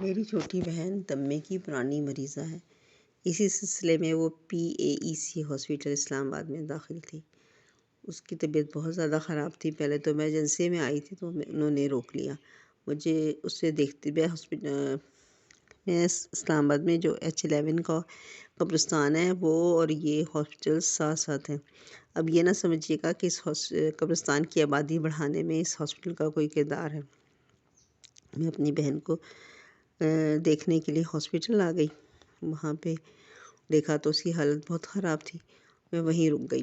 میری چھوٹی بہن دمے کی پرانی مریضہ ہے۔ اسی سلسلے میں وہ PAEC ہاسپٹل اسلام آباد میں داخل تھی۔ اس کی طبیعت بہت زیادہ خراب تھی۔ پہلے تو میں ایمرجنسی میں آئی تھی تو انہوں نے روک لیا مجھے۔ اس سے دیکھتے ہوئے میں اسلام آباد میں جو H11 کا قبرستان ہے وہ اور یہ ہاسپٹل ساتھ ساتھ ہیں۔ اب یہ نہ سمجھیے گا کہ اس قبرستان کی آبادی بڑھانے میں اس ہاسپٹل کا کوئی کردار ہے۔ میں اپنی بہن کو دیکھنے کے لیے ہاسپٹل آ گئی۔ وہاں پہ دیکھا تو اس کی حالت بہت خراب تھی۔ میں وہیں رک گئی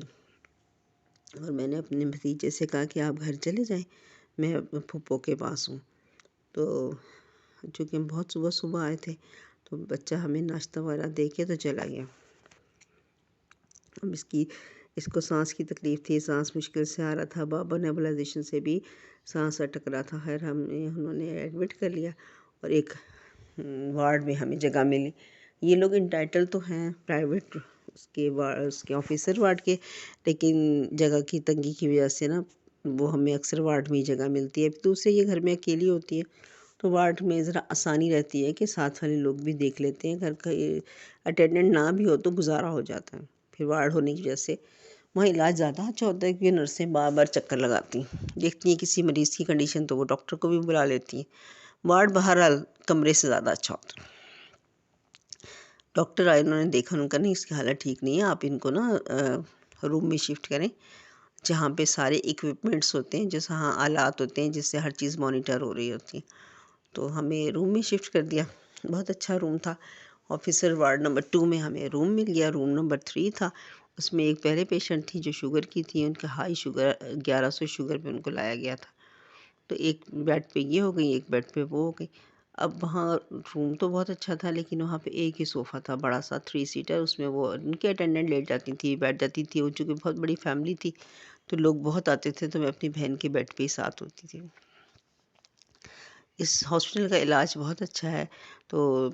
اور میں نے اپنے بھتیجے سے کہا کہ آپ گھر چلے جائیں، میں پھپھو کے پاس ہوں۔ تو چونکہ ہم بہت صبح آئے تھے تو بچہ ہمیں ناشتہ وغیرہ دے کے تو چلا گیا۔ اب اس کو سانس کی تکلیف تھی، سانس مشکل سے آ رہا تھا، بابا نیبولائزیشن سے بھی سانس اٹک رہا تھا۔ خیر انہوں نے ایڈمٹ کر لیا اور ایک وارڈ میں ہمیں جگہ ملی۔ یہ لوگ انٹائٹل تو ہیں پرائیویٹ اس کے آفیسر وارڈ کے، لیکن جگہ کی تنگی کی وجہ سے نا وہ ہمیں اکثر وارڈ میں ہی جگہ ملتی ہے۔ دوسرے یہ گھر میں اکیلی ہوتی ہے تو وارڈ میں ذرا آسانی رہتی ہے کہ ساتھ والے لوگ بھی دیکھ لیتے ہیں، گھر کا اٹینڈنٹ نہ بھی ہو تو گزارا ہو جاتا ہے۔ پھر وارڈ ہونے کی وجہ سے وہاں علاج زیادہ اچھا ہوتا ہے، کیونکہ نرسیں بار بار چکر لگاتی ہیں، دیکھتی ہیں کسی مریض کی کنڈیشن تو وہ ڈاکٹر کو بھی بلا لیتی ہیں۔ وارڈ بہرحال کمرے سے زیادہ اچھا ہوتا ہے۔ ڈاکٹر آئے، انہوں نے دیکھا، انہوں نے کہا نہیں اس کی حالت ٹھیک نہیں ہے، آپ ان کو نا روم میں شفٹ کریں جہاں پہ سارے ایکوپمنٹس ہوتے ہیں، جیسے ہاں آلات ہوتے ہیں جس سے ہر چیز مانیٹر ہو رہی ہوتی ہے۔ تو ہمیں روم میں شفٹ کر دیا۔ بہت اچھا روم تھا۔ آفیسر وارڈ نمبر 2 میں ہمیں روم مل گیا۔ روم نمبر 3 تھا، اس میں ایک پہلے پیشنٹ تھی جو شوگر کی تھی، ان کا ہائی شوگر 1100 شوگر پہ ان کو لایا گیا تھا۔ تو ایک بیڈ پہ یہ ہو گئی، ایک بیڈ پہ وہ ہو گئی۔ اب وہاں روم تو بہت اچھا تھا لیکن وہاں پہ ایک ہی صوفہ تھا بڑا سا 3 سیٹر، اس میں وہ ان کے اٹینڈنٹ لیٹ جاتی تھی، بیٹھ جاتی تھی۔ وہ چونکہ بہت بڑی فیملی تھی تو لوگ بہت آتے تھے تو میں اپنی بہن کے بیڈ پہ ہی ساتھ ہوتی تھی۔ اس ہاسپٹل کا علاج بہت اچھا ہے، تو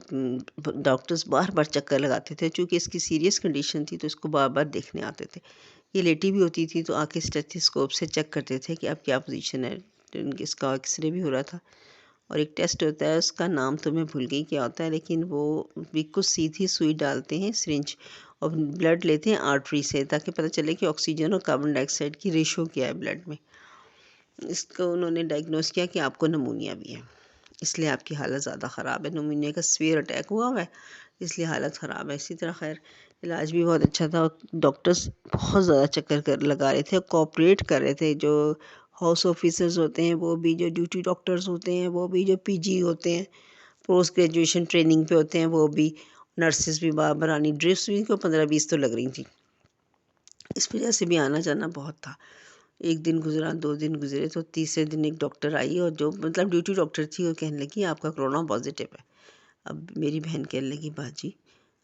ڈاکٹرز بار بار چکر لگاتے تھے، چونکہ اس کی سیریس کنڈیشن تھی تو اس کو بار بار دیکھنے آتے تھے۔ یہ لیٹی بھی ہوتی تھی تو آ کے اسٹیتھوسکوپ سے چیک کرتے تھے کہ اب کیا پوزیشن ہے۔ اس کا ایکس رے بھی ہو رہا تھا اور ایک ٹیسٹ ہوتا ہے، اس کا نام تو میں بھول گئی کیا ہوتا ہے، لیکن وہ بالکل سیدھی سوئی ڈالتے ہیں سرنج اور بلڈ لیتے ہیں آرٹری سے تاکہ پتہ چلے کہ آکسیجن اور کاربن ڈائی آکسائڈ کی ریشو کیا ہے بلڈ میں۔ اس کو انہوں نے ڈائگنوز کیا کہ آپ کو نمونیا بھی ہے، اس لیے آپ کی حالت زیادہ خراب ہے، نمونیا کا سویئر اٹیک ہوا ہوا ہے اس لیے حالت خراب ہے۔ اسی طرح خیر علاج بھی بہت اچھا تھا، ڈاکٹرز بہت زیادہ چکر لگا رہے تھے، کوآپریٹ کر رہے تھے۔ جو ہاؤس آفیسرز ہوتے ہیں وہ بھی، جو ڈیوٹی ڈاکٹرز ہوتے ہیں وہ بھی، جو PG ہوتے ہیں پوسٹ گریجویشن ٹریننگ پہ ہوتے ہیں وہ بھی، نرسز بھی بار بار آنی، ڈرپس بھی کو 15-20 تو لگ رہی تھیں۔ اس وجہ سے بھی آنا جانا بہت تھا۔ ایک دن گزرا، 2 دن گزرے تو تیسرے دن ایک ڈاکٹر آئی اور جو مطلب ڈیوٹی ڈاکٹر تھی وہ کہنے لگی آپ کا کرونا پازیٹیو ہے۔ اب میری بہن کہنے لگی باجی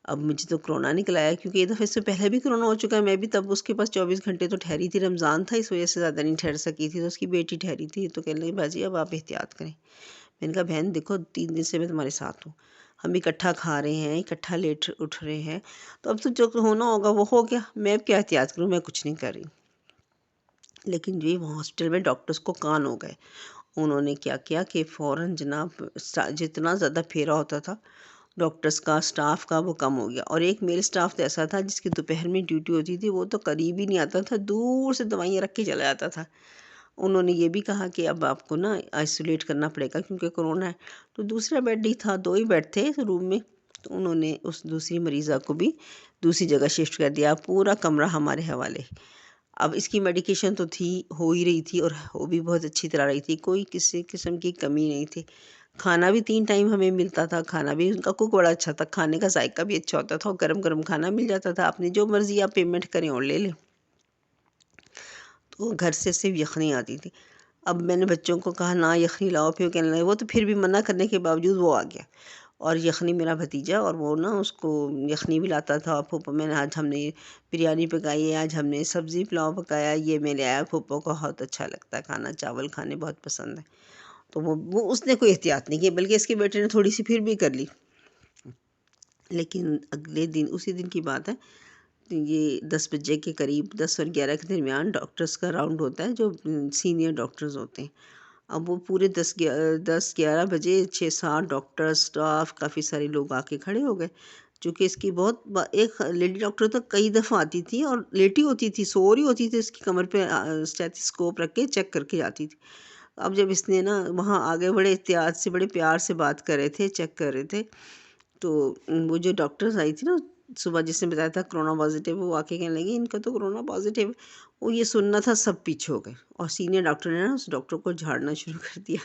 اب مجھے تو کرونا نکل آیا، کیونکہ یہ دفعہ اس سے پہلے بھی کرونا ہو چکا ہے، میں بھی تب اس کے پاس 24 گھنٹے تو ٹھہری تھی، رمضان تھا اس وجہ سے زیادہ نہیں ٹھہر سکی تھی، تو اس کی بیٹی ٹھہری تھی، تو کہنے لگی باجی اب آپ احتیاط کریں۔ میں نے کہا بہن دیکھو 3 دن سے میں تمہارے ساتھ ہوں، ہم اکٹھا کھا رہے ہیں، اکٹھا لیٹ اٹھ رہے ہیں، تو اب تو جو ہونا ہوگا وہ ہو گیا، میں اب کیا احتیاط کروں، میں کچھ نہیں کر رہی۔ لیکن جو وہاں ہاسپٹل میں ڈاکٹرز کو کان ہو گئے، انہوں نے کیا کیا کہ فوراً جناب جتنا زیادہ پھیرا ہوتا تھا ڈاکٹرز کا، سٹاف کا، وہ کم ہو گیا۔ اور ایک میل سٹاف تو ایسا تھا جس کی دوپہر میں ڈیوٹی ہوتی تھی، وہ تو قریب ہی نہیں آتا تھا، دور سے دوائیاں رکھ کے چلا جاتا تھا۔ انہوں نے یہ بھی کہا کہ اب آپ کو نا آئسولیٹ کرنا پڑے گا کیونکہ کرونا ہے، تو دوسرا بیڈ ہی تھا، 2 ہی بیڈ تھے روم میں، تو انہوں نے اس دوسری مریضہ کو بھی دوسری جگہ شفٹ کر دیا، پورا کمرہ ہمارے حوالے۔ اب اس کی میڈیکیشن تو تھی، ہو ہی رہی تھی اور وہ بھی بہت اچھی طرح رہی تھی، کوئی کسی قسم کی کمی نہیں تھی۔ کھانا بھی 3 ٹائم ہمیں ملتا تھا، کھانا بھی ان کا کوک بڑا اچھا تھا، کھانے کا ذائقہ بھی اچھا ہوتا تھا، اور گرم گرم کھانا مل جاتا تھا، آپ نے جو مرضی آپ پیمنٹ کریں اور لے لیں۔ تو گھر سے صرف یخنی آتی تھی۔ اب میں نے بچوں کو کہا نہ یخنی لاؤ، پھر کہنے لگے، وہ تو پھر بھی منع کرنے کے باوجود وہ آ گیا، اور یخنی میرا بھتیجا، اور وہ نا اس کو یخنی بھی لاتا تھا۔ پھوپھو میں نے آج ہم نے بریانی پکائی ہے، آج ہم نے سبزی پلاؤ پکایا، یہ میں لے آیا، پھوپھو کو بہت اچھا لگتا ہے کھانا، چاول کھانے بہت پسند ہے۔ تو وہ اس نے کوئی احتیاط نہیں کی، بلکہ اس کے بیٹے نے تھوڑی سی پھر بھی کر لی۔ لیکن اگلے دن، اسی دن کی بات ہے، یہ 10 بجے کے قریب، 10 اور 11 کے درمیان ڈاکٹرز کا راؤنڈ ہوتا ہے، جو سینئر ڈاکٹرز ہوتے ہیں۔ اب وہ پورے 10-11 بجے 6-7 ڈاکٹر سٹاف کافی سارے لوگ آ کے کھڑے ہو گئے، چونکہ اس کی ایک لیڈی ڈاکٹر تو کئی دفعہ آتی تھی اور لیٹی ہوتی تھی، سو رہی ہوتی تھی، اس کی کمر پہ اسٹیتھوسکوپ رکھ کے چیک کر کے جاتی تھی۔ اب جب اس نے نا وہاں آگے بڑے احتیاط سے بڑے پیار سے بات کر رہے تھے، چیک کر رہے تھے، تو وہ جو ڈاکٹرز آئی تھی نا صبح، جس نے بتایا تھا کرونا پازیٹیو، وہ واقعی کہنے لگی ان کا تو کرونا پازیٹیو، وہ یہ سننا تھا، سب پیچھے ہو گئے، اور سینئر ڈاکٹر نے نا اس ڈاکٹر کو جھاڑنا شروع کر دیا،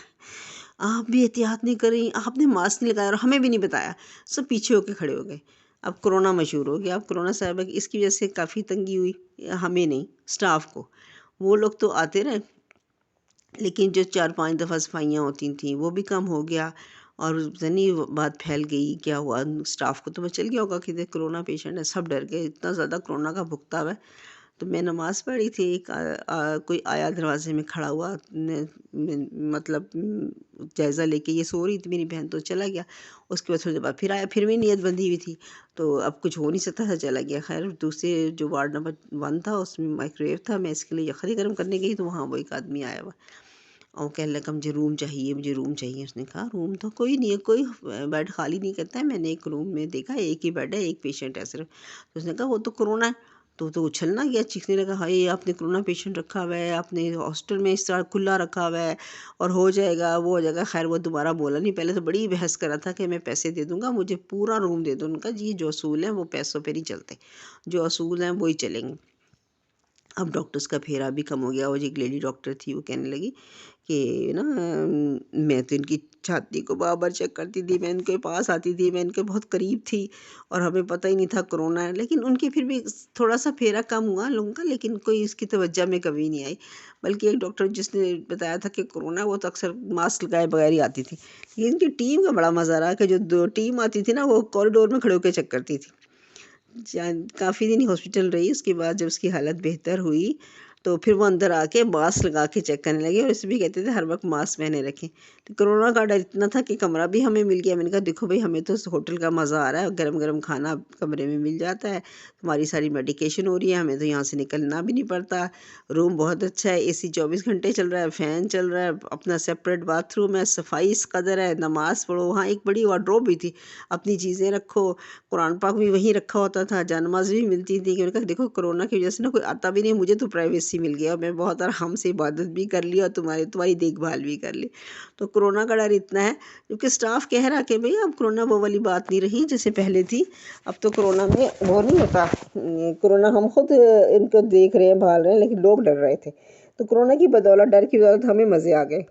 آپ بھی احتیاط نہیں کر رہی، آپ نے ماسک نہیں لگایا اور ہمیں بھی نہیں بتایا، سب پیچھے ہو کے کھڑے ہو گئے۔ اب کرونا مشہور ہو گیا، اب کرونا صاحبہ اس کی وجہ سے کافی تنگی ہوئی، ہمیں نہیں، سٹاف کو، وہ لوگ تو آتے رہے، لیکن جو 4-5 دفعہ صفائیاں ہوتی تھیں وہ بھی کم ہو گیا، اور ذنی بات پھیل گئی، کیا ہوا سٹاف کو تو چل گیا ہوگا کہ دیکھ کرونا پیشنٹ ہے، سب ڈر گئے، اتنا زیادہ کرونا کا بھگتا ہوا ہے۔ تو میں نماز پڑھی تھی، ایک کوئی آیا دروازے میں کھڑا ہوا، مطلب جائزہ لے کے، یہ سو رہی تھی میری بہن، تو چلا گیا، اس کے بعد تھوڑی دیر بعد پھر آیا، پھر بھی نیت بندھی ہوئی تھی، تو اب کچھ ہو نہیں سکتا تھا، چلا گیا۔ خیر دوسرے جو وارڈ نمبر 1 تھا، اس میں مائکرو ویو تھا، میں اس کے لیے یخنی گرم کرنے گئی تو وہاں وہ ایک آدمی آیا ہوا، اور کہنے لگا مجھے روم چاہیے، مجھے روم چاہیے۔ اس نے کہا روم تو کوئی نہیں ہے، کوئی بیڈ خالی نہیں کرتا ہے، میں نے ایک روم میں دیکھا ایک ہی بیڈ ہے، ایک پیشنٹ ہے صرف۔ تو اس نے کہا وہ تو کرونا ہے، تو اچھلنا گیا، چیخنے لگا، ہائے آپ نے کرونا پیشنٹ رکھا ہوا ہے، آپ نے ہاسٹل میں اس طرح کھلا رکھا ہوا ہے، اور ہو جائے گا وہ ہو جائے گا۔ خیر وہ دوبارہ بولا نہیں، پہلے تو بڑی بحث کر رہا تھا کہ میں پیسے دے دوں گا، مجھے پورا روم دے دو۔ ان کا جی جو اصول ہیں وہ پیسوں پہ نہیں چلتے، جو اصول ہیں وہی چلیں گے۔ اب ڈاکٹرز کا پھیرا بھی کم ہو گیا، اور ایک لیڈی ڈاکٹر تھی، وہ کہنے لگی کہ نا میں تو ان کی چھاتی کو بار بار چیک کرتی تھی، میں ان کے پاس آتی تھی، میں ان کے بہت قریب تھی، اور ہمیں پتہ ہی نہیں تھا کرونا ہے، لیکن ان کے پھر بھی تھوڑا سا پھیرا کم ہوا لوگوں کا، لیکن کوئی اس کی توجہ میں کبھی نہیں آئی۔ بلکہ ایک ڈاکٹر جس نے بتایا تھا کہ کرونا ہے، وہ تو اکثر ماسک لگائے بغیر ہی آتی تھی، لیکن ان کی ٹیم کا بڑا مزہ رہا کہ جو 2 ٹیم آتی تھی نا، وہ کوریڈور میں کھڑے ہو کے چیک کرتی تھی۔ کافی دن ہاسپٹل رہی، اس کے بعد جب اس کی حالت بہتر ہوئی تو پھر وہ اندر آ کے ماسک لگا کے چیک کرنے لگے، اور اسے بھی کہتے تھے ہر وقت ماسک پہنے رکھیں۔ تو کرونا کا ڈر اتنا تھا کہ کمرہ بھی ہمیں مل گیا۔ میں نے کہا دیکھو بھائی، ہمیں تو ہوٹل کا مزہ آ رہا ہے، گرم گرم کھانا کمرے میں مل جاتا ہے، تمہاری ساری میڈیکیشن ہو رہی ہے، ہمیں تو یہاں سے نکلنا بھی نہیں پڑتا، روم بہت اچھا ہے، اے سی 24 گھنٹے چل رہا ہے، فین چل رہا ہے، اپنا سیپریٹ باتھ روم ہے، صفائی اس قدر ہے، نماز پڑھو۔ وہاں ایک بڑی وارڈروب بھی تھی، اپنی چیزیں رکھو، قرآن پاک بھی وہیں رکھا ہوتا تھا، جانماز بھی ملتی تھی۔ کہ دیکھو کرونا کی وجہ سے نا کوئی آتا بھی نہیں، مجھے تو پرائیویسی مل گیا، میں بہت آرام سے عبادت بھی کر لی اور تمہاری دیکھ بھال بھی کر لی۔ تو کرونا کا ڈر اتنا ہے، کیونکہ سٹاف کہہ رہا کہ بھئی اب کرونا وہ والی بات نہیں رہی جیسے پہلے تھی، اب تو کرونا میں وہ نہیں ہوتا، کرونا ہم خود ان کو دیکھ رہے ہیں، بھال رہے ہیں، لیکن لوگ ڈر رہے تھے۔ تو کرونا کی بدولت، ڈر کی بدولت ہمیں مزے آ گئے۔